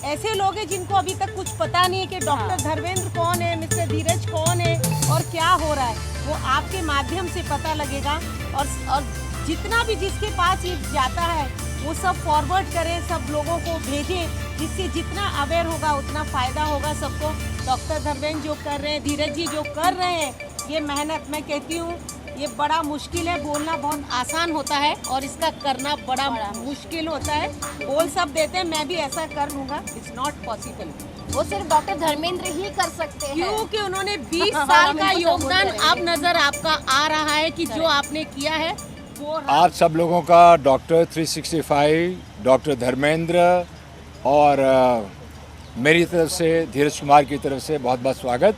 ऐसे लोग हैं जिनको अभी तक कुछ पता नहीं है कि डॉक्टर धर्मेंद्र कौन है, मिस्टर धीरज कौन है और क्या हो रहा है, वो आपके माध्यम से पता लगेगा। और जितना भी जिसके पास ये जाता है वो सब फॉरवर्ड करें, सब लोगों को भेजें, जिससे जितना अवेयर होगा उतना फ़ायदा होगा सबको। डॉक्टर धर्मेंद्र जो कर रहे हैं, धीरज जी जो कर रहे हैं, ये मेहनत, मैं कहती हूँ ये बड़ा मुश्किल है। बोलना बहुत आसान होता है और इसका करना बड़ा मुश्किल होता है। बोल सब देते हैं, मैं भी ऐसा कर लूँगा, इट्स नॉट पॉसिबल। वो सिर्फ डॉक्टर धर्मेंद्र ही कर सकते हैं, क्योंकि उन्होंने 20 साल का योगदान अब नज़र आपका आ रहा है कि जो आपने किया है वो। आप सब लोगों का डॉक्टर 365, डॉक्टर धर्मेंद्र और मेरी तरफ से, धीरज कुमार की तरफ से बहुत बहुत स्वागत।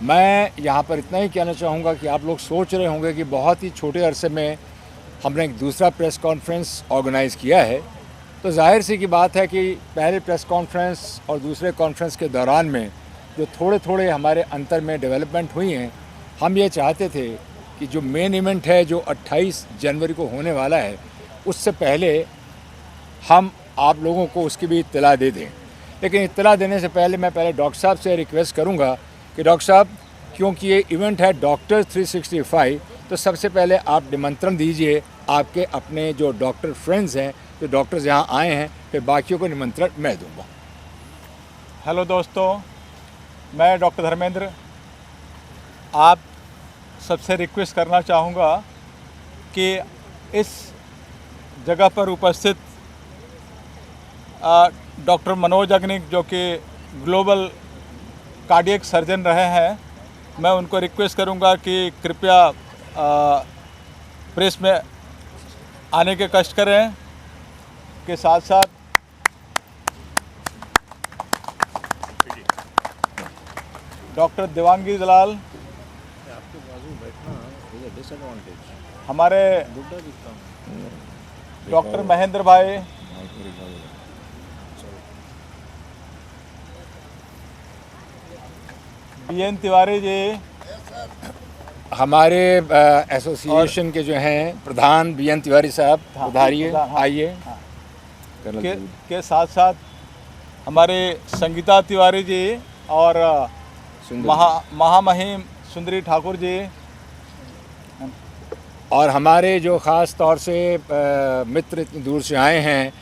मैं यहाँ पर इतना ही कहना चाहूँगा कि आप लोग सोच रहे होंगे कि बहुत ही छोटे अरसे में हमने एक दूसरा प्रेस कॉन्फ्रेंस ऑर्गेनाइज़ किया है, तो जाहिर सी की बात है कि पहले प्रेस कॉन्फ्रेंस और दूसरे कॉन्फ्रेंस के दौरान में जो थोड़े थोड़े हमारे अंतर में डेवलपमेंट हुई हैं, हम ये चाहते थे कि जो मेन इवेंट है जो 28 जनवरी को होने वाला है, उससे पहले हम आप लोगों को उसकी भी इत्तला दे दें। लेकिन इत्तला देने से पहले मैं डॉक्टर साहब से रिक्वेस्ट करूंगा कि डॉक्टर साहब, क्योंकि ये इवेंट है डॉक्टर 365, तो सबसे पहले आप निमंत्रण दीजिए आपके अपने जो डॉक्टर फ्रेंड्स हैं, जो डॉक्टर्स यहाँ आए हैं, फिर बाकियों को निमंत्रण मैं दूँगा। हेलो दोस्तों, मैं डॉक्टर धर्मेंद्र आप सबसे रिक्वेस्ट करना चाहूँगा कि इस जगह पर उपस्थित डॉक्टर मनोज अग्निक, जो कि ग्लोबल कार्डियक सर्जन रहे हैं, मैं उनको रिक्वेस्ट करूँगा कि कृपया प्रेस में आने के कष्ट करें। के साथ साथ डॉक्टर देवांगी दलाल, हमारे डॉक्टर महेंद्र भाई, बीएन तिवारी जी, हमारे एसोसिएशन के जो हैं प्रधान बीएन तिवारी साहब, उधारिए आइए। के साथ साथ हमारे संगीता तिवारी जी और महामहिम सुंदरी ठाकुर जी, और हमारे जो ख़ास तौर से मित्र इतनी दूर से आए हैं,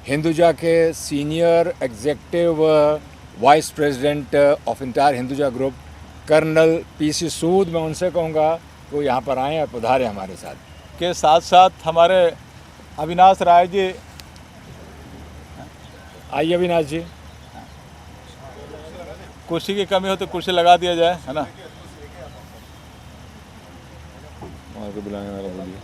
हिंदुजा के senior executive vice president of entire Hinduja group colonel PC Sood, मैं उनसे कहूँगा वो यहाँ पर आएँ और पधारें हमारे साथ। के साथ साथ हमारे अविनाश राय जी, आइए अविनाश जी। कुर्सी की कमी हो तो कुर्सी लगा दिया जाए, है ना। वहाँ को बुलाने वाला बोलिए।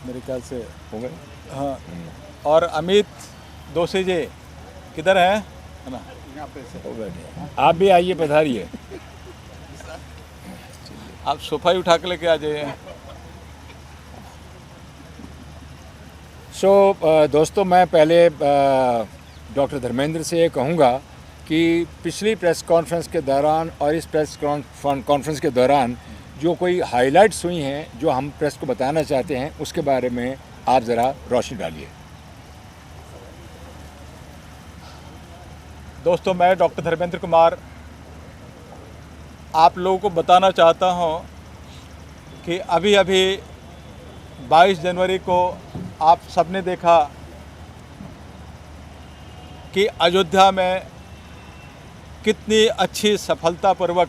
मेरे ख्याल से हो गए। हाँ, और अमित दोषी जी किधर हैं, है ना, यहाँ पे से हो गए। आप भी आइए, पधारिए। आप सोफा ही उठा के लेके आ जाइए। दोस्तों, मैं पहले डॉक्टर धर्मेंद्र से ये कहूँगा कि पिछली प्रेस कॉन्फ्रेंस के दौरान और इस प्रेस कॉन्फ्रेंस के दौरान जो कोई हाइलाइट्स हुई हैं जो हम प्रेस को बताना चाहते हैं, उसके बारे में आप ज़रा रोशनी डालिए। दोस्तों, मैं डॉक्टर धर्मेंद्र कुमार आप लोगों को बताना चाहता हूं कि अभी अभी 22 जनवरी को आप सबने देखा कि अयोध्या में कितनी अच्छी सफलतापूर्वक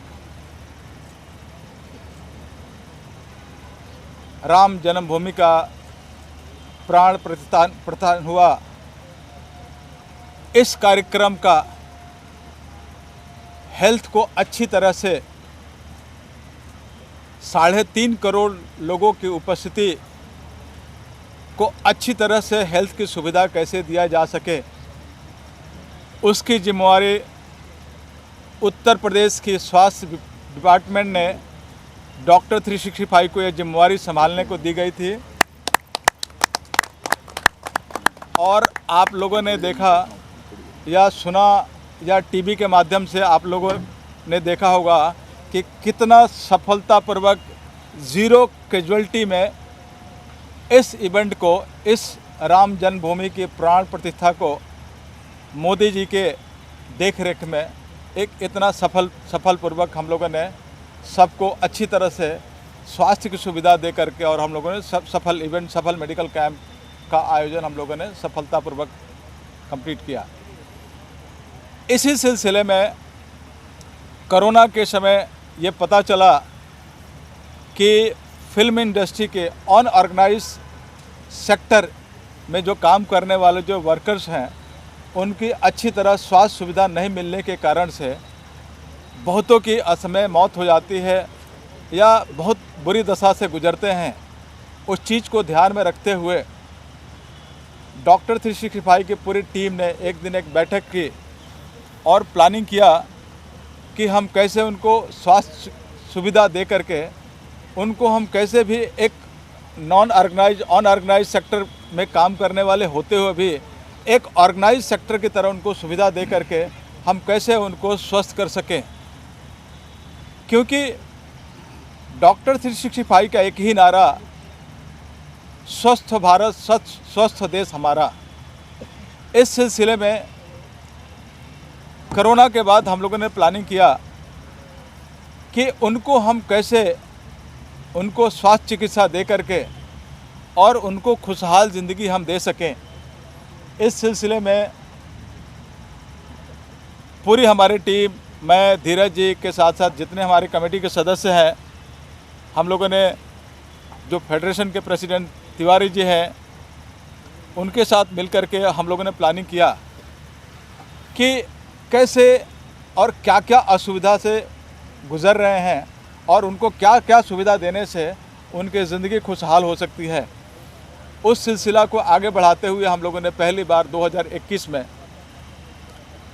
राम जन्मभूमि का प्राण प्रतिष्ठान हुआ। इस कार्यक्रम का हेल्थ को अच्छी तरह से 3.5 करोड़ लोगों की उपस्थिति को अच्छी तरह से हेल्थ की सुविधा कैसे दिया जा सके, उसकी जिम्मेवारी उत्तर प्रदेश की स्वास्थ्य डिपार्टमेंट ने डॉक्टर 365 को यह जिम्मेवारी संभालने को दी गई थी। और आप लोगों ने देखा या सुना या टीवी के माध्यम से आप लोगों ने देखा होगा कि कितना सफलतापूर्वक ज़ीरो कैजुअल्टी में इस इवेंट को, इस राम जन्मभूमि की प्राण प्रतिष्ठा को मोदी जी के देख रेख में एक इतना सफलपूर्वक हम लोगों ने सबको अच्छी तरह से स्वास्थ्य की सुविधा दे करके, और हम लोगों ने सफल इवेंट, सफल मेडिकल कैंप का आयोजन हम लोगों ने सफलतापूर्वक कंप्लीट किया। इसी सिलसिले में कोरोना के समय ये पता चला कि फिल्म इंडस्ट्री के अनऑर्गेनाइज सेक्टर में जो काम करने वाले जो वर्कर्स हैं, उनकी अच्छी तरह स्वास्थ्य सुविधा नहीं मिलने के कारण से बहुतों की असमय मौत हो जाती है या बहुत बुरी दशा से गुजरते हैं। उस चीज़ को ध्यान में रखते हुए डॉक्टर 365 की पूरी टीम ने एक दिन एक बैठक की और प्लानिंग किया कि हम कैसे उनको स्वास्थ्य सुविधा दे करके उनको हम कैसे भी एक अनऑर्गेनाइज सेक्टर में काम करने वाले होते हुए भी एक ऑर्गेनाइज सेक्टर की तरह उनको सुविधा दे करके हम कैसे उनको स्वस्थ कर सकें। क्योंकि डॉक्टर 365 का एक ही नारा, स्वस्थ भारत स्वस्थ देश हमारा। इस सिलसिले में कोरोना के बाद हम लोगों ने प्लानिंग किया कि उनको हम कैसे उनको स्वास्थ्य चिकित्सा दे करके और उनको खुशहाल ज़िंदगी हम दे सकें। इस सिलसिले में पूरी हमारी टीम, मैं, धीरज जी के साथ साथ जितने हमारे कमेटी के सदस्य हैं, हम लोगों ने जो फेडरेशन के प्रेसिडेंट तिवारी जी हैं, उनके साथ मिलकर के हम लोगों ने प्लानिंग किया कि कैसे और क्या क्या असुविधा से गुज़र रहे हैं और उनको क्या क्या सुविधा देने से उनकी ज़िंदगी खुशहाल हो सकती है। उस सिलसिला को आगे बढ़ाते हुए हम लोगों ने पहली बार 2021 में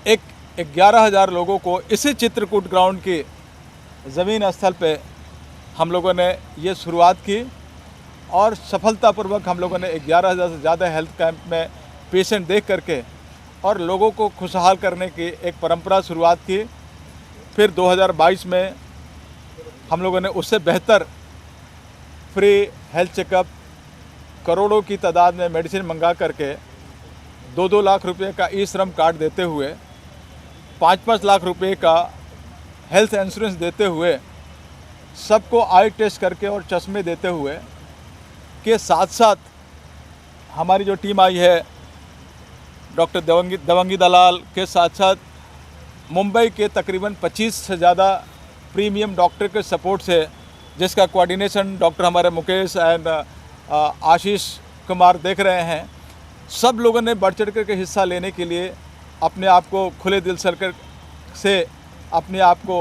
एक 11,000 लोगों को इसी चित्रकूट ग्राउंड की ज़मीन स्थल पे हम लोगों ने ये शुरुआत की और सफलतापूर्वक हम लोगों ने 11,000 से ज़्यादा हेल्थ कैंप में पेशेंट देख करके और लोगों को खुशहाल करने की एक परंपरा शुरुआत की। फिर 2022 में हम लोगों ने उससे बेहतर फ्री हेल्थ चेकअप, करोड़ों की तादाद में मेडिसिन मंगा करके 2-2 लाख रुपए का ई श्रम कार्ड देते हुए, 5-5 लाख रुपए का हेल्थ इंश्योरेंस देते हुए, सबको आई टेस्ट करके और चश्मे देते हुए के साथ साथ हमारी जो टीम आई है डॉक्टर देवंगी दलाल के साथ साथ मुंबई के तकरीबन 25 से ज़्यादा प्रीमियम डॉक्टर के सपोर्ट से, जिसका कोऑर्डिनेशन डॉक्टर हमारे मुकेश एंड आशीष कुमार देख रहे हैं, सब लोगों ने बढ़ चढ़ कर हिस्सा लेने के लिए अपने आप को खुले दिल से अपने आप को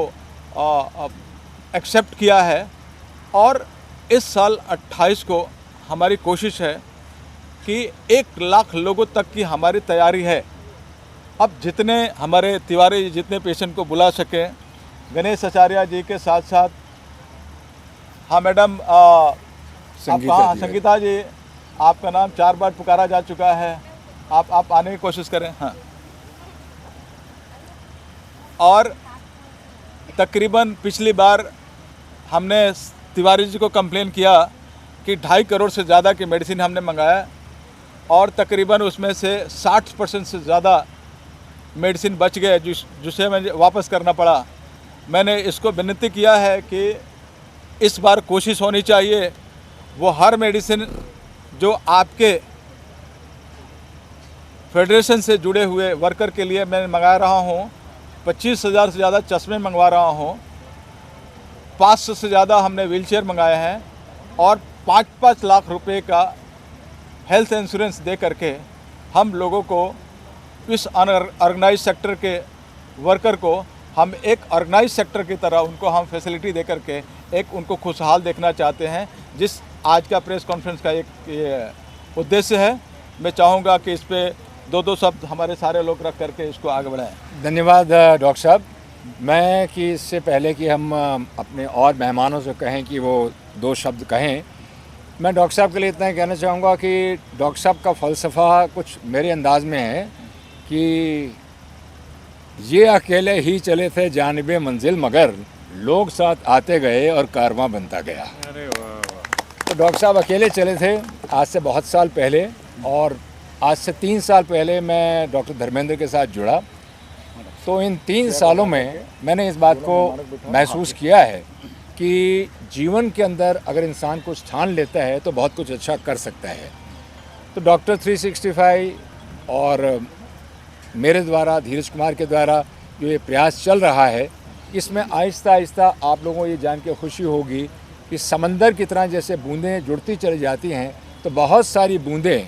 एक्सेप्ट किया है। और इस साल 28 को हमारी कोशिश है कि 1 लाख लोगों तक की हमारी तैयारी है। अब जितने हमारे तिवारी जितने पेशेंट को बुला सकें, गणेश आचार्य जी के साथ साथ, हाँ मैडम संगीता जी, आपका नाम 4 बार पुकारा जा चुका है, आप आने की कोशिश करें। हाँ, और तकरीबन पिछली बार हमने तिवारी जी को कंप्लेन किया कि 2.5 करोड़ से ज़्यादा की मेडिसिन हमने मंगाया और तकरीबन उसमें से 60% से ज़्यादा मेडिसिन बच गए, जिसे मुझे वापस करना पड़ा। मैंने इसको विनती किया है कि इस बार कोशिश होनी चाहिए वो हर मेडिसिन जो आपके फेडरेशन से जुड़े हुए वर्कर के लिए मैं मंगा रहा हूँ। 25,000 से ज़्यादा चश्मे मंगवा रहा हूँ, 500 से ज़्यादा हमने व्हीलचेयर मंगाए हैं और 5-5 लाख रुपए का हेल्थ इंश्योरेंस दे करके हम लोगों को, इस अनऑर्गेनाइज सेक्टर के वर्कर को हम एक ऑर्गेनाइज सेक्टर की तरह उनको हम फैसिलिटी दे करके एक उनको खुशहाल देखना चाहते हैं, जिस आज का प्रेस कॉन्फ्रेंस का एक उद्देश्य है। मैं चाहूँगा कि इस पे 2-2 शब्द हमारे सारे लोग रख करके इसको आगे बढ़ाएं। धन्यवाद डॉक्टर साहब। मैं कि इससे पहले कि हम अपने और मेहमानों से कहें कि वो 2 शब्द कहें, मैं डॉक्टर साहब के लिए इतना ही कहना चाहूँगा कि डॉक्टर साहब का फ़लसफ़ा कुछ मेरे अंदाज में है कि ये अकेले ही चले थे जानिबे मंजिल, मगर लोग साथ आते गए और कारवां बनता गया। अरे वाह। तो डॉक्टर साहब अकेले चले थे आज से बहुत साल पहले, और आज से 3 साल पहले मैं डॉक्टर धर्मेंद्र के साथ जुड़ा। तो इन 3 सालों में मैंने इस बात को महसूस किया है कि जीवन के अंदर अगर इंसान कुछ ठान लेता है तो बहुत कुछ अच्छा कर सकता है। तो डॉक्टर 365 और मेरे द्वारा, धीरज कुमार के द्वारा जो ये प्रयास चल रहा है, इसमें आहिस्ता आहिस्ता आप लोगों को ये जान के खुशी होगी कि समंदर की तरह जैसे बूंदें जुड़ती चली जाती हैं, तो बहुत सारी बूंदें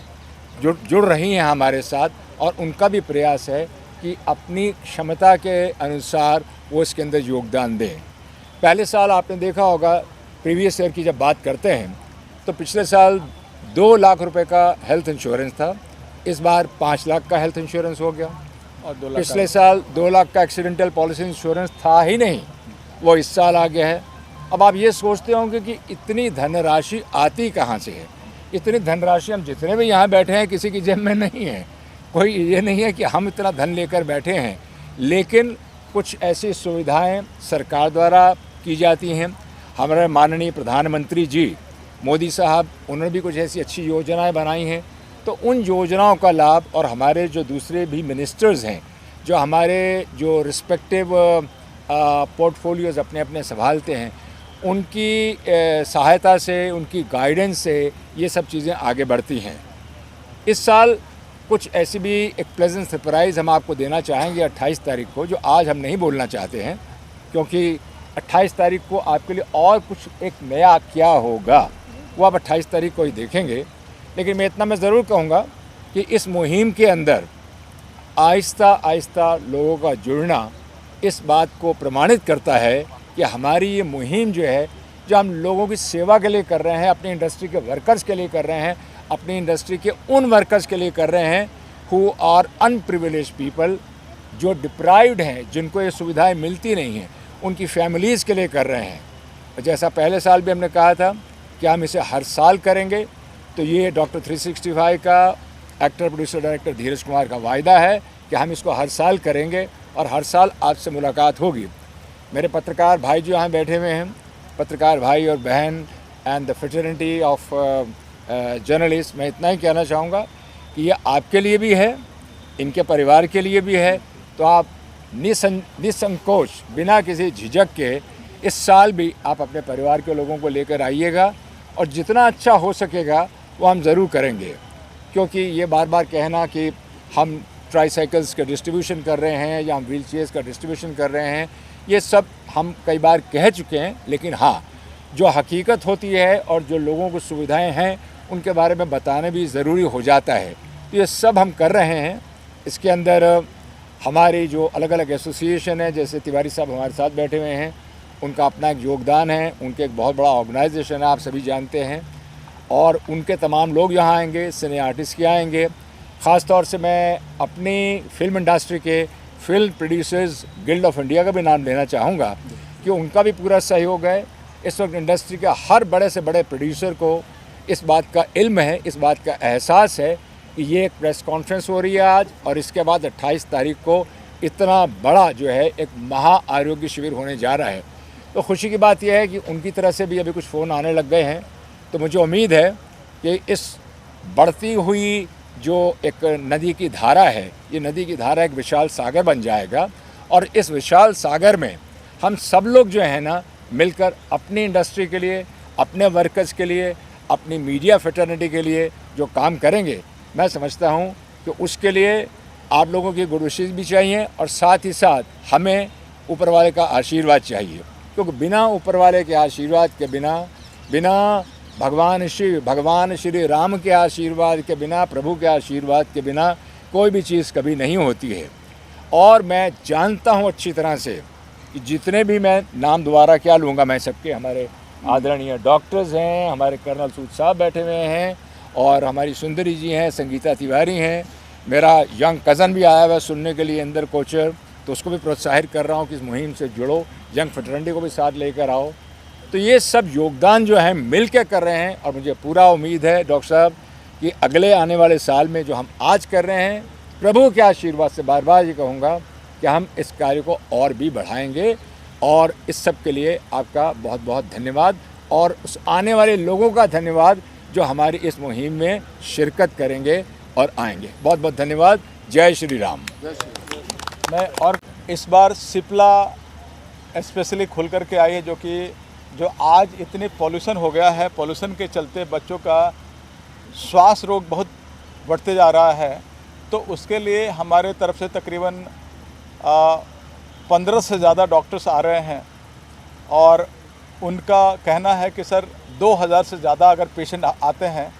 जुड़ रही हैं हमारे साथ, और उनका भी प्रयास है कि अपनी क्षमता के अनुसार वो इसके अंदर योगदान दें। पहले साल आपने देखा होगा, प्रीवियस ईयर की जब बात करते हैं तो पिछले साल 2 लाख रुपए का हेल्थ इंश्योरेंस था, इस बार 5 लाख का हेल्थ इंश्योरेंस हो गया। और 2 लाख पिछले साल 2 लाख का एक्सीडेंटल पॉलिसी इंश्योरेंस था ही नहीं, वो इस साल आ गया है। अब आप ये सोचते होंगे कि इतनी धनराशि आती कहाँ से है। इतनी धनराशि हम जितने भी यहाँ बैठे हैं किसी की जेब में नहीं है, कोई ये नहीं है कि हम इतना धन लेकर बैठे हैं, लेकिन कुछ ऐसी सुविधाएं सरकार द्वारा की जाती हैं। हमारे माननीय प्रधानमंत्री जी मोदी साहब, उन्होंने भी कुछ ऐसी अच्छी योजनाएं बनाई हैं। तो उन योजनाओं का लाभ, और हमारे जो दूसरे भी मिनिस्टर्स हैं, जो हमारे जो रिस्पेक्टिव पोर्टफोलियोज़ अपने अपने संभालते हैं, उनकी सहायता से, उनकी गाइडेंस से ये सब चीज़ें आगे बढ़ती हैं। इस साल कुछ ऐसी भी एक प्लेजेंट सरप्राइज़ हम आपको देना चाहेंगे 28 तारीख को, जो आज हम नहीं बोलना चाहते हैं, क्योंकि 28 तारीख को आपके लिए और कुछ एक नया क्या होगा वो आप 28 तारीख को ही देखेंगे। लेकिन मैं ज़रूर कहूँगा कि इस मुहिम के अंदर आहिस्ता आहिस्ता लोगों का जुड़ना इस बात को प्रमाणित करता है कि हमारी ये मुहिम जो है, जो हम लोगों की सेवा के लिए कर रहे हैं, अपनी इंडस्ट्री के वर्कर्स के लिए कर रहे हैं, अपनी इंडस्ट्री के उन वर्कर्स के लिए कर रहे हैं हु आर अनप्रिविलेज्ड पीपल, जो डिप्राइव्ड हैं, जिनको ये सुविधाएं मिलती नहीं हैं, उनकी फैमिलीज़ के लिए कर रहे हैं। जैसा पहले साल भी हमने कहा था कि हम इसे हर साल करेंगे, तो ये डॉक्टर 365 का एक्टर प्रोड्यूसर डायरेक्टर धीरज कुमार का वायदा है कि हम इसको हर साल करेंगे और हर साल आपसे मुलाकात होगी। मेरे पत्रकार भाई जो यहाँ बैठे हुए हैं, पत्रकार भाई और बहन and the fraternity of journalist, मैं इतना ही कहना चाहूँगा कि ये आपके लिए भी है, इनके परिवार के लिए भी है। तो आप निसंकोच, बिना किसी झिझक के इस साल भी आप अपने परिवार के लोगों को लेकर आइएगा, और जितना अच्छा हो सकेगा वो हम ज़रूर करेंगे। क्योंकि ये बार बार कहना कि हम ट्राईसाइकिल्स का डिस्ट्रीब्यूशन कर रहे हैं या हम व्हील चेयर्स का डिस्ट्रीब्यूशन कर रहे हैं, ये सब हम कई बार कह चुके हैं, लेकिन हाँ, जो हकीकत होती है और जो लोगों को सुविधाएं हैं उनके बारे में बताना भी ज़रूरी हो जाता है। तो ये सब हम कर रहे हैं। इसके अंदर हमारी जो अलग अलग एसोसिएशन है, जैसे तिवारी साहब हमारे साथ बैठे हुए हैं, उनका अपना एक योगदान है, उनके एक बहुत बड़ा ऑर्गेनाइजेशन है, आप सभी जानते हैं, और उनके तमाम लोग यहाँ आएंगे, सिने आर्टिस्ट के आएंगे। ख़ास तौर से मैं अपनी फिल्म इंडस्ट्री के film producers guild of India का भी नाम लेना चाहूँगा कि उनका भी पूरा सहयोग है। इस वक्त इंडस्ट्री के हर बड़े से बड़े प्रोड्यूसर को इस बात का इल्म है, इस बात का एहसास है कि ये एक प्रेस कॉन्फ्रेंस हो रही है आज, और इसके बाद 28 तारीख को इतना बड़ा जो है एक महा आरोग्य शिविर होने जा रहा है। तो खुशी की बात यह है कि उनकी तरफ से भी अभी कुछ फ़ोन आने लग गए हैं। तो मुझे उम्मीद है कि इस बढ़ती हुई जो एक नदी की धारा है, ये नदी की धारा एक विशाल सागर बन जाएगा, और इस विशाल सागर में हम सब लोग जो है ना मिलकर अपनी इंडस्ट्री के लिए, अपने वर्कर्स के लिए, अपनी मीडिया फ्रेटर्निटी के लिए जो काम करेंगे, मैं समझता हूँ कि उसके लिए आप लोगों की गुड विशेस भी चाहिए, और साथ ही साथ हमें ऊपर वाले का आशीर्वाद चाहिए। क्योंकि बिना ऊपर वाले के आशीर्वाद के बिना भगवान श्री राम के आशीर्वाद के बिना, प्रभु के आशीर्वाद के बिना कोई भी चीज़ कभी नहीं होती है। और मैं जानता हूँ अच्छी तरह से कि जितने भी, मैं नाम दोबारा क्या लूँगा, मैं सबके, हमारे आदरणीय डॉक्टर्स हैं, हमारे कर्नल सूद साहब बैठे हुए हैं, और हमारी सुंदरी जी हैं, संगीता तिवारी हैं, मेरा यंग कज़न भी आया हुआ है सुनने के लिए, इंदर कोचर, तो उसको भी प्रोत्साहित कर रहा हूँ कि इस मुहिम से जुड़ो, यंग फ्रेटर्निटी को भी साथ लेकर आओ। तो ये सब योगदान जो है मिल के कर रहे हैं, और मुझे पूरा उम्मीद है डॉक्टर साहब कि अगले आने वाले साल में जो हम आज कर रहे हैं, प्रभु के आशीर्वाद से बार बार ये कहूँगा कि हम इस कार्य को और भी बढ़ाएंगे। और इस सब के लिए आपका बहुत बहुत धन्यवाद। और उस आने वाले लोगों का धन्यवाद जो हमारी इस मुहिम में शिरकत करेंगे और आएंगे। बहुत बहुत धन्यवाद। जय श्री राम। मैं और इस बार सिप्ला स्पेशली खुल करके आई है, जो आज इतने पॉल्यूशन हो गया है, पॉल्यूशन के चलते बच्चों का श्वास रोग बहुत बढ़ते जा रहा है। तो उसके लिए हमारे तरफ से तकरीबन 15 से ज़्यादा डॉक्टर्स आ रहे हैं और उनका कहना है कि सर 2000 से ज़्यादा अगर पेशेंट आते हैं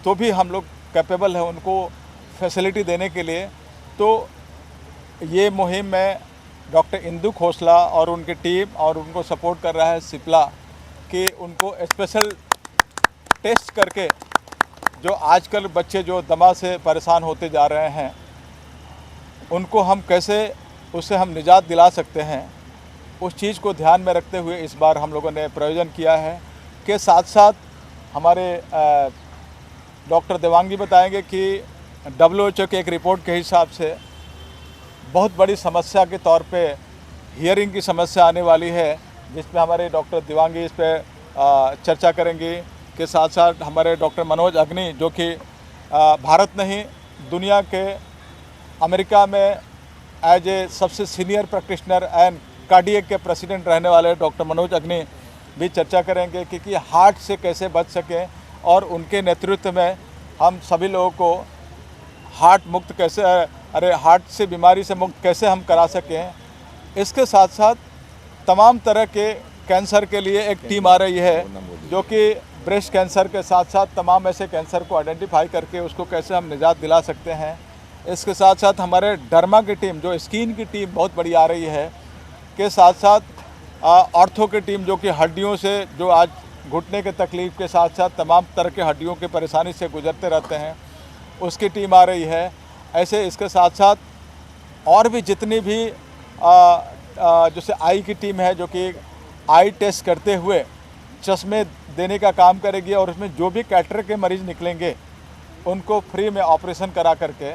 तो भी हम लोग कैपेबल है उनको फैसिलिटी देने के लिए। तो ये मुहिम में डॉक्टर इंदु खोसला और उनकी टीम और उनको सपोर्ट कर रहा है सिप्ला कि उनको स्पेशल टेस्ट करके जो आजकल बच्चे जो दमा से परेशान होते जा रहे हैं उनको हम कैसे उससे हम निजात दिला सकते हैं, उस चीज़ को ध्यान में रखते हुए इस बार हम लोगों ने प्रयोजन किया है। के साथ साथ हमारे डॉक्टर देवांगी बताएंगे कि WHO के एक रिपोर्ट के हिसाब से बहुत बड़ी समस्या के तौर पे हियरिंग की समस्या आने वाली है, जिसमें हमारे डॉक्टर देवांगी इस पर चर्चा करेंगी। के साथ साथ हमारे डॉक्टर मनोज अग्नि जो कि भारत नहीं दुनिया के अमेरिका में एज ए सबसे सीनियर प्रैक्टिशनर एंड कार्डियक के प्रेसिडेंट रहने वाले डॉक्टर मनोज अग्नि भी चर्चा करेंगे कि हार्ट से कैसे बच सकें और उनके नेतृत्व में हम सभी लोगों को हार्ट मुक्त कैसे हार्ट से बीमारी से मुक्त कैसे हम करा सकें। इसके साथ साथ तमाम तरह के कैंसर के लिए एक टीम आ रही है जो कि ब्रेस्ट कैंसर के साथ साथ तमाम ऐसे कैंसर को आइडेंटिफाई करके उसको कैसे हम निजात दिला सकते हैं। इसके साथ साथ हमारे डर्मा की टीम जो स्किन की टीम बहुत बड़ी आ रही है। के साथ साथ ऑर्थो की टीम जो कि हड्डियों से जो आज घुटने के तकलीफ़ के साथ साथ तमाम तरह के हड्डियों की परेशानी से गुजरते रहते हैं उसकी टीम आ रही है। ऐसे इसके साथ साथ और भी जितनी भी जैसे आई की टीम है जो कि आई टेस्ट करते हुए चश्मे देने का काम करेगी और उसमें जो भी कैटरेक्ट के मरीज़ निकलेंगे उनको फ्री में ऑपरेशन करा करके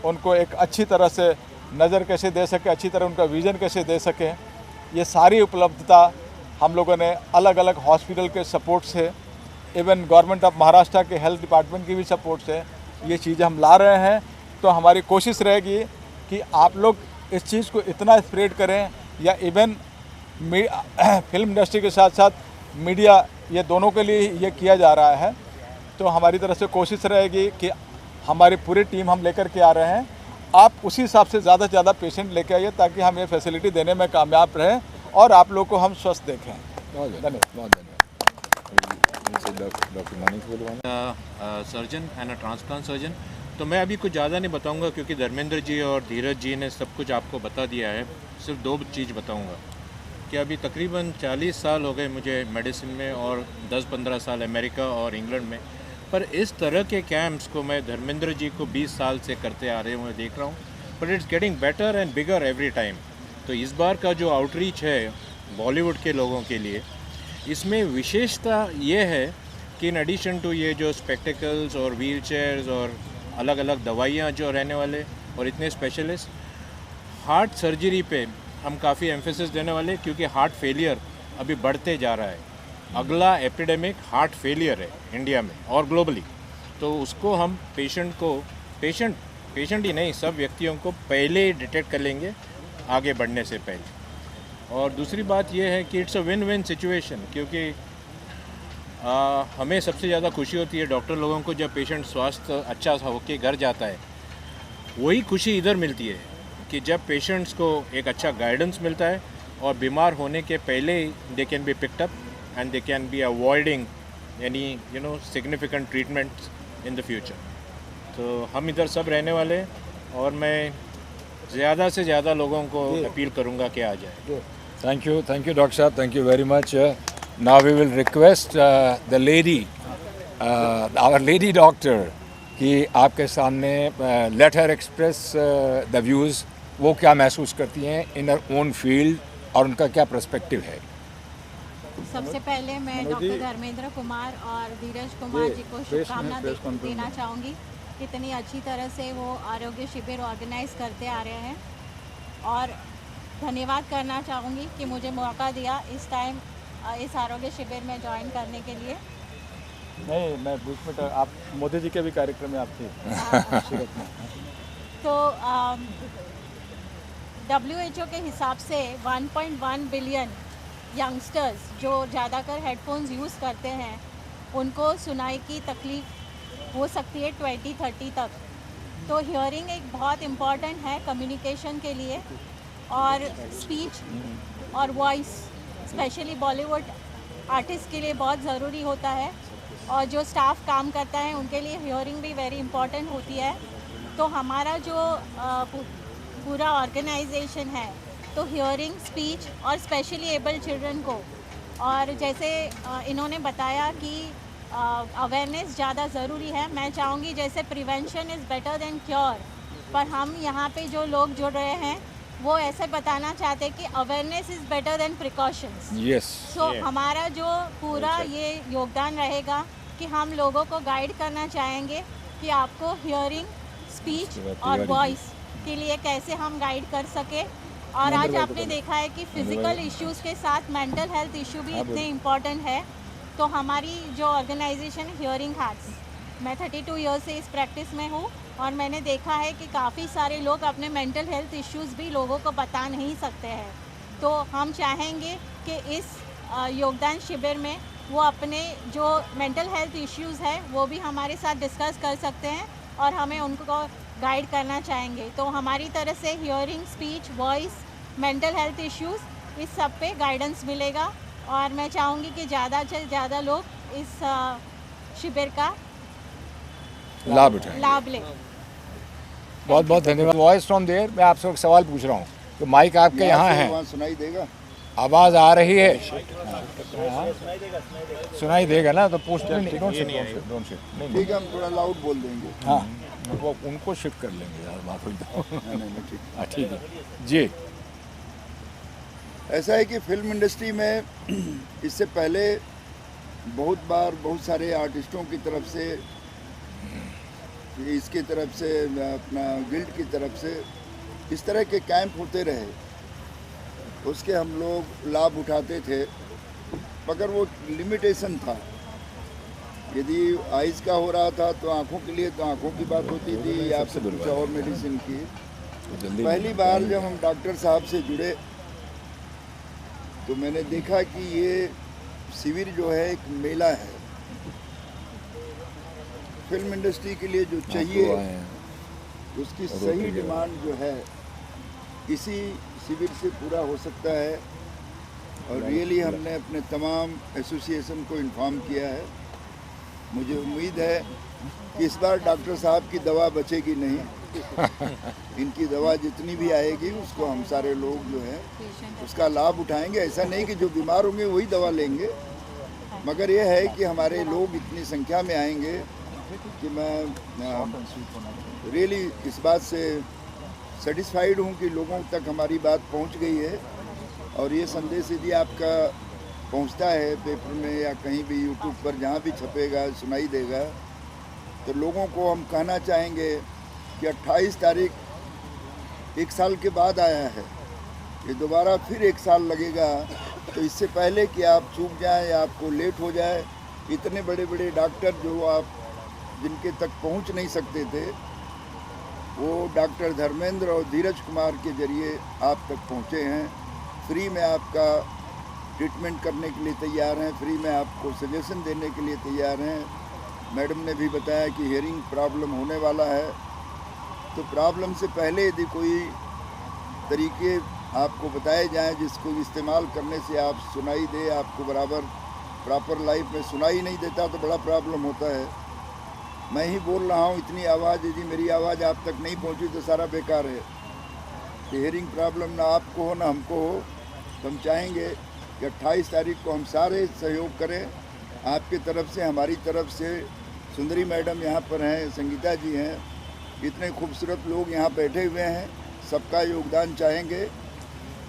उनको एक अच्छी तरह से नज़र कैसे दे सके, अच्छी तरह उनका विज़न कैसे दे सके, ये सारी उपलब्धता हम लोगों ने अलग अलग हॉस्पिटल के सपोर्ट से, इवन गवर्नमेंट ऑफ महाराष्ट्र के हेल्थ डिपार्टमेंट की भी सपोर्ट से ये चीज़ें हम ला रहे हैं। तो हमारी कोशिश रहेगी कि आप लोग इस चीज़ को इतना स्प्रेड करें या इवन फिल्म इंडस्ट्री के साथ साथ मीडिया, ये दोनों के लिए ये किया जा रहा है। तो हमारी तरफ से कोशिश रहेगी कि हमारी पूरी टीम हम लेकर के आ रहे हैं, आप उसी हिसाब से ज़्यादा से ज़्यादा पेशेंट लेके आइए ताकि हम ये फैसिलिटी देने में कामयाब रहें और आप लोग को हम स्वस्थ देखें। बहुत धन्यवाद। Surgeon and a transplant surgeon. तो मैं अभी कुछ ज़्यादा नहीं बताऊंगा क्योंकि धर्मेंद्र जी और धीरज जी ने सब कुछ आपको बता दिया है। सिर्फ 2 चीज़ बताऊंगा कि अभी तकरीबन 40 साल हो गए मुझे मेडिसिन में और 10-15 साल अमेरिका और इंग्लैंड में, पर इस तरह के कैंप्स को मैं धर्मेंद्र जी को 20 साल से करते आ रहे हुए देख रहा हूँ, but it's getting better and bigger every time. तो इस बार का जो आउटरीच है बॉलीवुड के लोगों के लिए, इसमें विशेषता ये है कि इन एडिशन टू ये जो स्पेक्टिकल्स और व्हील चेयर्स और अलग अलग दवाइयाँ जो रहने वाले और इतने स्पेशलिस्ट, हार्ट सर्जरी पे हम काफ़ी एम्फेसिस देने वाले क्योंकि हार्ट फेलियर अभी बढ़ते जा रहा है। अगला एपिडेमिक हार्ट फेलियर है इंडिया में और ग्लोबली। तो उसको हम पेशेंट ही नहीं सब व्यक्तियों को पहले ही डिटेक्ट कर लेंगे आगे बढ़ने से पहले। और दूसरी बात यह है कि it's a win win situation क्योंकि हमें सबसे ज़्यादा खुशी होती है डॉक्टर लोगों को जब पेशेंट स्वास्थ्य अच्छा होकर घर जाता है। वही खुशी इधर मिलती है कि जब पेशेंट्स को एक अच्छा गाइडेंस मिलता है और बीमार होने के पहले ही they can be picked up and they can be avoiding any significant treatments in the future. तो हम इधर सब रहने वाले और मैं ज़्यादा से ज़्यादा लोगों को अपील करूँगा कि आ जाए। थैंक यू डॉक्टर साहब, thank you very much. Now we will request the lady, our lady doctor, कि आपके सामने let her express the views, वो क्या महसूस करती हैं इन हर ओन फील्ड और उनका क्या पर्सपेक्टिव है। सबसे पहले मैं डॉक्टर धर्मेंद्र कुमार और धीरज कुमार जी को शुभकामना देना चाहूँगी। कितनी अच्छी तरह से वो आरोग्य शिविर ऑर्गेनाइज करते आ रहे हैं और धन्यवाद करना चाहूँगी कि मुझे मौका दिया इस टाइम इस आरोग्य शिविर में ज्वाइन करने के लिए। नहीं, मैं बीच में आप मोदी जी के भी कार्यक्रम में आप थे। तो WHO के हिसाब से 1.1 बिलियन यंगस्टर्स जो ज़्यादातर हेडफोन्स यूज़ करते हैं उनको सुनाई की तकलीफ़ हो सकती है 2030 तक। तो हियरिंग एक बहुत इम्पॉर्टेंट है कम्युनिकेशन के लिए, और स्पीच और वॉइस स्पेशली बॉलीवुड आर्टिस्ट के लिए बहुत ज़रूरी होता है, और जो स्टाफ काम करता है उनके लिए हियरिंग भी वेरी इम्पॉर्टेंट होती है। तो हमारा जो पूरा ऑर्गेनाइजेशन है तो हियरिंग, स्पीच और स्पेशली एबल चिल्ड्रन को, और जैसे इन्होंने बताया कि अवेयरनेस ज़्यादा ज़रूरी है। मैं चाहूँगी जैसे prevention is better than cure, पर हम यहाँ पे जो लोग जुड़ रहे हैं वो ऐसे बताना चाहते हैं कि awareness is better than precautions. Yes, so हमारा जो पूरा ये योगदान रहेगा कि हम लोगों को गाइड करना चाहेंगे कि आपको हियरिंग, स्पीच और वॉइस के लिए कैसे हम गाइड कर सके। और आज आपने देखा है कि फिज़िकल इश्यूज़ के साथ मेंटल हेल्थ इशू भी इतने इम्पॉर्टेंट है। तो हमारी जो ऑर्गेनाइजेशन हियरिंग हार्ट्स, मैं 32 ईयर्स से इस प्रैक्टिस में हूँ, और मैंने देखा है कि काफ़ी सारे लोग अपने मेंटल हेल्थ इश्यूज़ भी लोगों को बता नहीं सकते हैं। तो हम चाहेंगे कि इस योगदान शिविर में वो अपने जो मेंटल हेल्थ इश्यूज़ है वो भी हमारे साथ डिस्कस कर सकते हैं, और हमें उनको गाइड करना चाहेंगे। तो हमारी तरफ से hearing, speech, voice, mental health issues, इस सब पे गाइडेंस मिलेगा, और मैं चाहूँगी कि ज़्यादा से ज़्यादा लोग इस शिविर का लाभ उठाएं। लाभ लें। बहुत बहुत धन्यवाद। वॉइस फ्रॉम देयर, मैं आपसे एक सवाल पूछ रहा हूँ, तो माइक आपके यहाँ है, वहाँ सुनाई देगा? आवाज़ आ रही है? सुनाई देगा ना? तो पूछ नहीं, डोंट शिफ्ट, नहीं, ठीक है, हम थोड़ा लाउड बोल देंगे। हाँ, वो उनको शिफ्ट कर लेंगे यार, माफ कर दो। नहीं, ठीक। हाँ, ठीक है जी। ऐसा है कि फिल्म इंडस्ट्री में इससे पहले बहुत बार बहुत सारे आर्टिस्टों की तरफ से, इसकी तरफ से, अपना गिल्ड की तरफ से इस तरह के कैंप होते रहे, उसके हम लोग लाभ उठाते थे, मगर वो लिमिटेशन था। यदि आइज़ का हो रहा था तो आँखों के लिए तो आँखों की बात होती थी, या फिर कुछ और मेडिसिन की। पहली बार जब हम डॉक्टर साहब से जुड़े तो मैंने देखा कि ये शिविर जो है एक मेला है। फिल्म इंडस्ट्री के लिए जो चाहिए उसकी सही डिमांड जो है इसी शिविर से पूरा हो सकता है। और रियली हमने अपने तमाम एसोसिएशन को इन्फॉर्म किया है। मुझे उम्मीद है कि इस बार डॉक्टर साहब की दवा बचेगी नहीं। इनकी दवा जितनी भी आएगी उसको हम सारे लोग जो है उसका लाभ उठाएंगे। ऐसा नहीं कि जो बीमार होंगे वही दवा लेंगे, मगर यह है कि हमारे लोग इतनी संख्या में आएंगे कि मैं रियली इस बात से सेटिस्फाइड हूँ कि लोगों तक हमारी बात पहुँच गई है। और ये संदेश यदि आपका पहुँचता है पेपर में या कहीं भी यूट्यूब पर जहाँ भी छपेगा, सुनाई देगा, तो लोगों को हम कहना चाहेंगे कि 28 तारीख 1 साल के बाद आया है, ये दोबारा फिर 1 साल लगेगा। तो इससे पहले कि आप चूक जाएं या आपको लेट हो जाए, इतने बड़े बड़े डॉक्टर जो आप जिनके तक पहुंच नहीं सकते थे, वो डॉक्टर धर्मेंद्र और धीरज कुमार के जरिए आप तक पहुंचे हैं। फ्री में आपका ट्रीटमेंट करने के लिए तैयार हैं, फ्री में आपको सजेशन देने के लिए तैयार हैं। मैडम ने भी बताया कि हियरिंग प्रॉब्लम होने वाला है, तो प्रॉब्लम से पहले यदि कोई तरीके आपको बताए जाएं जिसको इस्तेमाल करने से आप सुनाई दे, आपको बराबर प्रॉपर लाइफ में सुनाई नहीं देता तो बड़ा प्रॉब्लम होता है। मैं ही बोल रहा हूँ, इतनी आवाज़, यदि मेरी आवाज़ आप तक नहीं पहुँची तो सारा बेकार है। कि हियरिंग प्रॉब्लम ना आपको हो ना हमको हो, तो हम चाहेंगे कि 28 तारीख को हम सारे सहयोग करें। आपकी तरफ से, हमारी तरफ से, सुंदरी मैडम यहाँ पर हैं, संगीता जी हैं, इतने खूबसूरत लोग यहाँ बैठे हुए हैं, सबका योगदान चाहेंगे।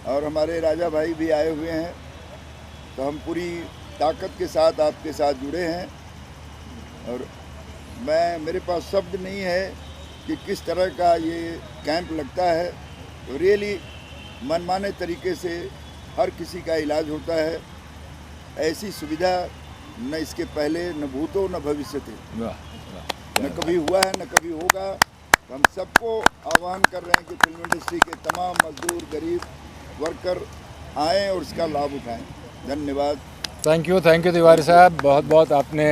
और हमारे राजा भाई भी आए हुए हैं, तो हम पूरी ताकत के साथ आपके साथ जुड़े हैं। और मेरे पास शब्द नहीं है कि किस तरह का ये कैंप लगता है। तो रियली मनमाने तरीके से हर किसी का इलाज होता है। ऐसी सुविधा न इसके पहले न भूतो न भविष्य थे, वाह, न कभी हुआ है न कभी होगा। तो हम सबको आह्वान कर रहे हैं कि फिल्म इंडस्ट्री के तमाम मजदूर, गरीब वर्कर आएँ और इसका लाभ उठाएं। धन्यवाद। थैंक यू तिवारी साहब, बहुत बहुत आपने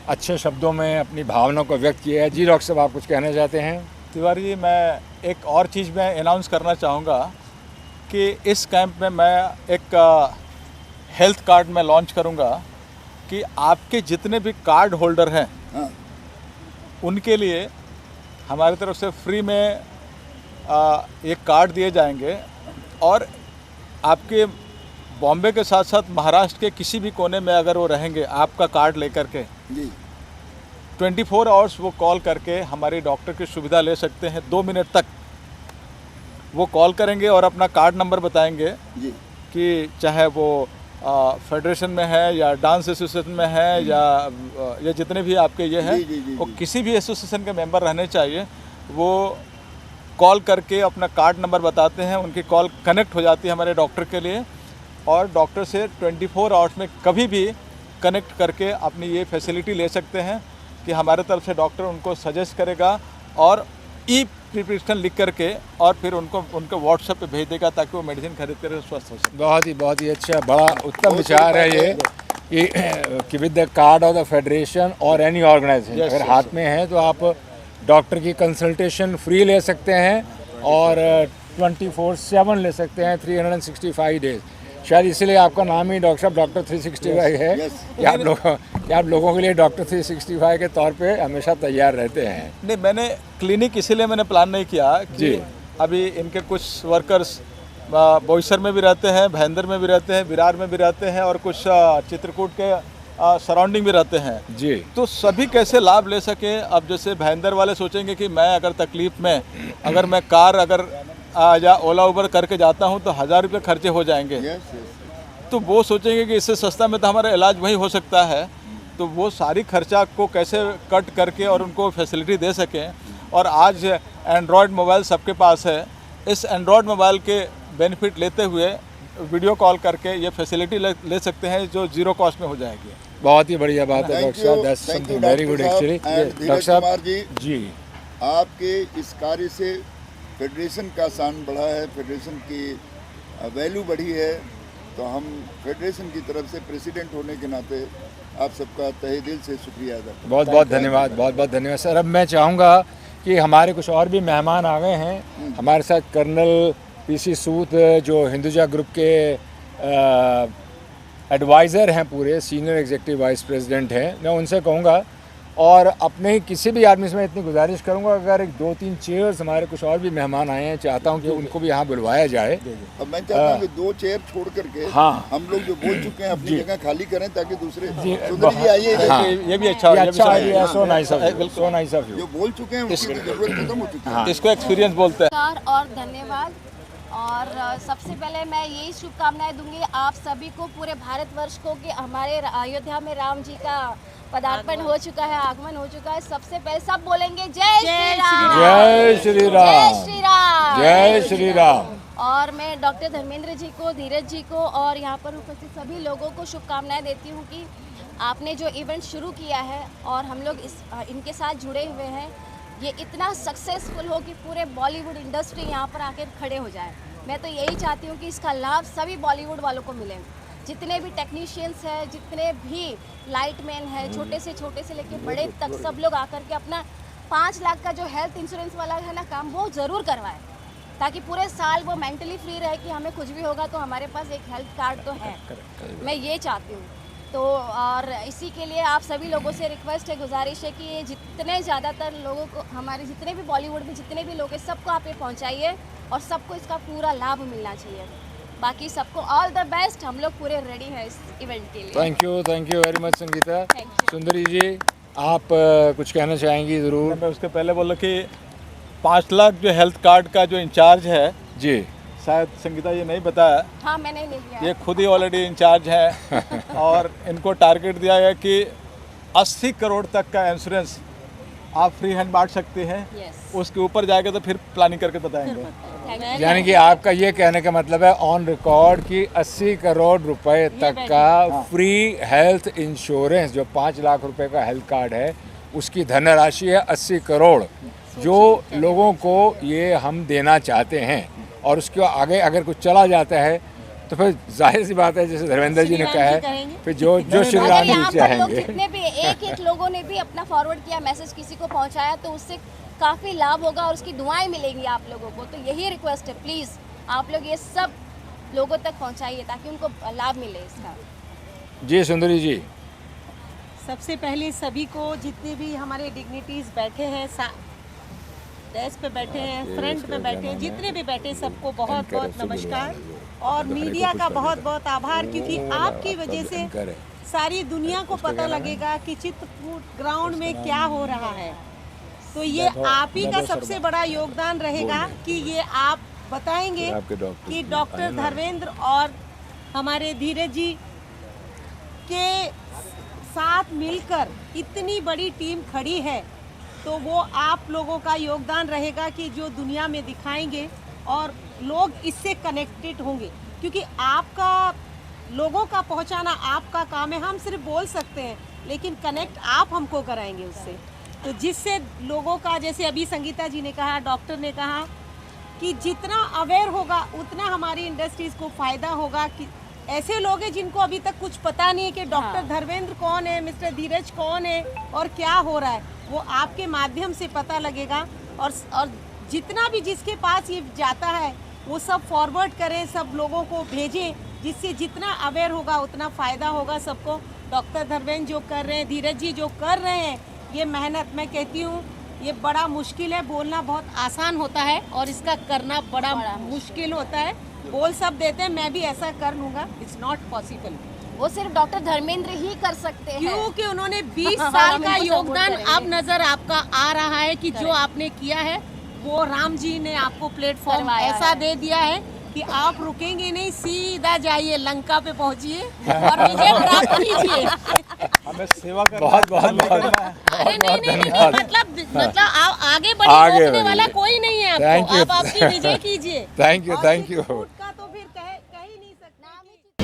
अच्छे शब्दों में अपनी भावना को व्यक्त किया है। जी डॉक्टर साहब, आप कुछ कहना चाहते हैं? तिवारी जी, मैं एक और चीज़ मैं अनाउंस करना चाहूँगा कि इस कैंप में मैं एक हेल्थ कार्ड में लॉन्च करूँगा कि आपके जितने भी कार्ड होल्डर हैं हाँ, उनके लिए हमारी तरफ से फ्री में एक कार्ड दिए जाएंगे। और आपके बॉम्बे के साथ साथ महाराष्ट्र के किसी भी कोने में अगर वो रहेंगे, आपका कार्ड लेकर के जी 24 आवर्स वो कॉल करके हमारी डॉक्टर की सुविधा ले सकते हैं। 2 मिनट तक वो कॉल करेंगे और अपना कार्ड नंबर बताएंगे जी कि चाहे वो फेडरेशन में है या डांस एसोसिएशन में है या जितने भी आपके ये हैं, जी, वो किसी भी एसोसिएशन के मेंबर रहने चाहिए। वो कॉल करके अपना कार्ड नंबर बताते हैं, उनकी कॉल कनेक्ट हो जाती है हमारे डॉक्टर के लिए, और डॉक्टर से 24 आवर्स में कभी भी कनेक्ट करके अपनी ये फैसिलिटी ले सकते हैं कि हमारे तरफ से डॉक्टर उनको सजेस्ट करेगा और ई प्रिस्क्रिप्शन लिख करके और फिर उनको व्हाट्सएप पे भेज देगा ताकि वो मेडिसिन खरीद कर स्वस्थ हो सके। बहुत ही अच्छा, बड़ा उत्तम विचार है ये कि with the card of the federation और एनी ऑर्गेनाइजेशन अगर हाथ में है तो आप डॉक्टर की कंसल्टेशन फ्री ले सकते हैं और 24/7 ले सकते हैं 365 डेज। शायद इसीलिए आपका नाम ही डॉक्टर साहब डॉक्टर 365 है कि आप लोगों के लिए डॉक्टर 365 के तौर पे हमेशा तैयार रहते हैं। नहीं, मैंने क्लिनिक इसीलिए मैंने प्लान नहीं किया कि अभी इनके कुछ वर्कर्स बोईसर में भी रहते हैं, भैंदर में भी रहते हैं, विरार में भी रहते हैं और कुछ चित्रकूट के सराउंडिंग भी रहते हैं जी। तो सभी कैसे लाभ ले सकें। अब जैसे भैंदर वाले सोचेंगे कि मैं अगर तकलीफ़ में अगर मैं कार या ओला उबर करके जाता हूं तो 1000 रुपये खर्चे हो जाएंगे, तो वो सोचेंगे कि इससे सस्ता में तो हमारा इलाज वही हो सकता है। तो वो सारी खर्चा को कैसे कट करके और उनको फैसिलिटी दे सकें। और आज एंड्रॉयड मोबाइल सबके पास है, इस एंड्रॉयड मोबाइल के बेनिफिट लेते हुए वीडियो कॉल करके ये फैसिलिटी ले सकते हैं जो ज़ीरो कॉस्ट में हो जाएगी। बहुत ही बढ़िया बात है डॉक्टर साहब, that's something very good actually. Doctor साहब जी, आपके इस कार्य से फेडरेशन का शान बढ़ा है, फेडरेशन की वैल्यू बढ़ी है। तो हम फेडरेशन की तरफ से प्रेसिडेंट होने के नाते आप सबका तहे दिल से शुक्रिया अदा करते हैं। बहुत बहुत धन्यवाद सर। अब मैं चाहूँगा कि हमारे कुछ और भी मेहमान आ गए हैं हमारे साथ। कर्नल पीसी सूद जो हिंदुजा ग्रुप के एडवाइज़र हैं, पूरे सीनियर एग्जीक्यूटिव वाइस प्रेसिडेंट हैं, मैं उनसे कहूँगा और अपने किसी भी आदमी से मैं इतनी गुजारिश करूंगा अगर 2-3 चेयर्स हमारे कुछ और भी मेहमान आए हैं, चाहता हूं कि उनको भी यहाँ बुलवाया जाए। अब मैं चाहता हूँ कि 2 चेयर छोड़ करके हम लोग जो बोल चुके हैं अपनी जगह खाली करें ताकि दूसरे सुंदर जी आइए। ये भी अच्छा है, सो नाइस ऑफ यू। जो बोल चुके हैं उसकी जरूरत खत्म हो चुकी है, इसको एक्सपीरियंस बोलते हैं। और धन्यवाद। और सबसे पहले मैं यही शुभकामनाएं दूंगी आप सभी को, पूरे भारतवर्ष को, कि हमारे अयोध्या में राम जी का पदार्पण हो चुका है, आगमन हो चुका है। सबसे पहले सब बोलेंगे जय श्री राम, जय श्री राम, जय श्री राम, जय श्री राम। और मैं डॉक्टर धर्मेंद्र जी को, धीरज जी को और यहाँ पर उपस्थित सभी लोगों को शुभकामनाएं देती हूँ कि आपने जो इवेंट शुरू किया है और हम लोग इनके साथ जुड़े हुए हैं, ये इतना सक्सेसफुल हो कि पूरे बॉलीवुड इंडस्ट्री यहाँ पर आकर खड़े हो जाए। मैं तो यही चाहती हूँ कि इसका लाभ सभी बॉलीवुड वालों को मिले। जितने भी टेक्नीशियंस हैं, जितने भी लाइटमैन हैं, छोटे से लेके बड़े तक, सब लोग आकर के अपना 5 लाख का जो हेल्थ इंश्योरेंस वाला है ना काम, वो ज़रूर करवाएं ताकि पूरे साल वो मेंटली फ्री रहे कि हमें कुछ भी होगा तो हमारे पास एक हेल्थ कार्ड तो है। मैं ये चाहती हूँ। तो और इसी के लिए आप सभी लोगों से रिक्वेस्ट है, गुजारिश है कि ये जितने ज़्यादातर लोगों को, हमारे जितने भी बॉलीवुड में जितने भी लोग हैं, सबको आप ये पहुँचाइए और सबको इसका पूरा लाभ मिलना चाहिए। बाकी सबको ऑल द बेस्ट। हम लोग पूरे रेडी हैं इस इवेंट के लिए। Thank you very much Sangeeta. सुंदरी जी, आप कुछ कहना चाहेंगी? ज़रूर। मैं उसके पहले बोला कि 5 लाख जो हेल्थ कार्ड का जो इंचार्ज है जी, शायद संगीता ये नहीं बताया। हाँ, मैंने नहीं लिया। ये खुद ही ऑलरेडी इंचार्ज है और इनको टारगेट दिया गया कि 80 करोड़ तक का इंश्योरेंस आप फ्री हैंड बांट सकते हैं। यस उसके ऊपर जाएगा तो फिर प्लानिंग करके बताएंगे। Thank you. यानी कि आपका ये कहने का मतलब है ऑन रिकॉर्ड कि 80 करोड़ रुपए तक का फ्री हेल्थ इंश्योरेंस, जो 5 लाख रुपए का हेल्थ कार्ड है, उसकी धनराशि है 80 करोड़, जो लोगों को ये हम देना चाहते हैं। और उसके आगे अगर कुछ चला जाता है तो फिर जाहिर सी बात है, जैसे धर्मेंद्र जी ने कहा है, फिर जो श्री अगर राम यहाँ जी पर लोग चाहेंगे। जितने भी एक लोगों ने भी अपना फॉरवर्ड किया, मैसेज किसी को पहुँचाया, तो उससे काफ़ी लाभ होगा और उसकी दुआएं मिलेंगी आप लोगों को। तो यही रिक्वेस्ट है, प्लीज़ आप लोग ये सब लोगों तक पहुँचाइए ताकि उनको लाभ मिले इसका। जी सुंदरी जी। सबसे पहले सभी को, जितने भी हमारे डिग्निटीज बैठे हैं, डेस्क पे बैठे हैं, फ्रंट में बैठे हैं, जितने भी बैठे, सबको बहुत बहुत नमस्कार और मीडिया का बहुत बहुत आभार, क्योंकि आपकी वजह से सारी दुनिया को पता लगेगा कि चित्रकूट ग्राउंड में क्या हो रहा है। तो ये आप ही का सबसे बड़ा योगदान रहेगा कि ये आप बताएंगे कि डॉक्टर धर्मेंद्र और हमारे धीरज जी के साथ मिलकर इतनी बड़ी टीम खड़ी है, तो वो आप लोगों का योगदान रहेगा कि जो दुनिया में दिखाएंगे और लोग इससे कनेक्टेड होंगे, क्योंकि आपका लोगों का पहुंचाना आपका काम है। हम सिर्फ बोल सकते हैं, लेकिन कनेक्ट आप हमको कराएंगे उससे, तो जिससे लोगों का, जैसे अभी संगीता जी ने कहा, डॉक्टर ने कहा कि जितना अवेयर होगा उतना हमारी इंडस्ट्रीज़ को फ़ायदा होगा। कि ऐसे लोग हैं जिनको अभी तक कुछ पता नहीं है कि डॉक्टर धर्मेंद्र कौन है, मिस्टर धीरज कौन है और क्या हो रहा है, वो आपके माध्यम से पता लगेगा। और जितना भी जिसके पास ये जाता है वो सब फॉरवर्ड करें, सब लोगों को भेजें, जिससे जितना अवेयर होगा उतना फ़ायदा होगा सबको। डॉक्टर धर्मेंद्र जो कर रहे हैं, धीरज जी जो कर रहे हैं, ये मेहनत, मैं कहती हूँ ये बड़ा मुश्किल है। बोलना बहुत आसान होता है और इसका करना बड़ा मुश्किल होता है। बोल सब देते हैं, मैं भी ऐसा कर लूँगा, इट्स नॉट पॉसिबल। वो सिर्फ डॉक्टर धर्मेंद्र ही कर सकते हैं, क्योंकि उन्होंने 20 साल का योगदान अब नजर आपका आ रहा है कि जो आपने किया है वो राम जी ने आपको प्लेटफॉर्म ऐसा दे दिया है कि आप रुकेंगे नहीं, सीधा जाइए, लंका पे पहुंचिए और विजय प्राप्त कीजिए। हमें सेवा करना बहुत बहुत बहुत अरे नहीं, धन्यवाद। मतलब आप आगे बढ़िए, रोकने वाला कोई नहीं है Thank आपको। you. आप आपकी विजय कीजिए। Thank you. का तो फिर कह ही नहीं सकते।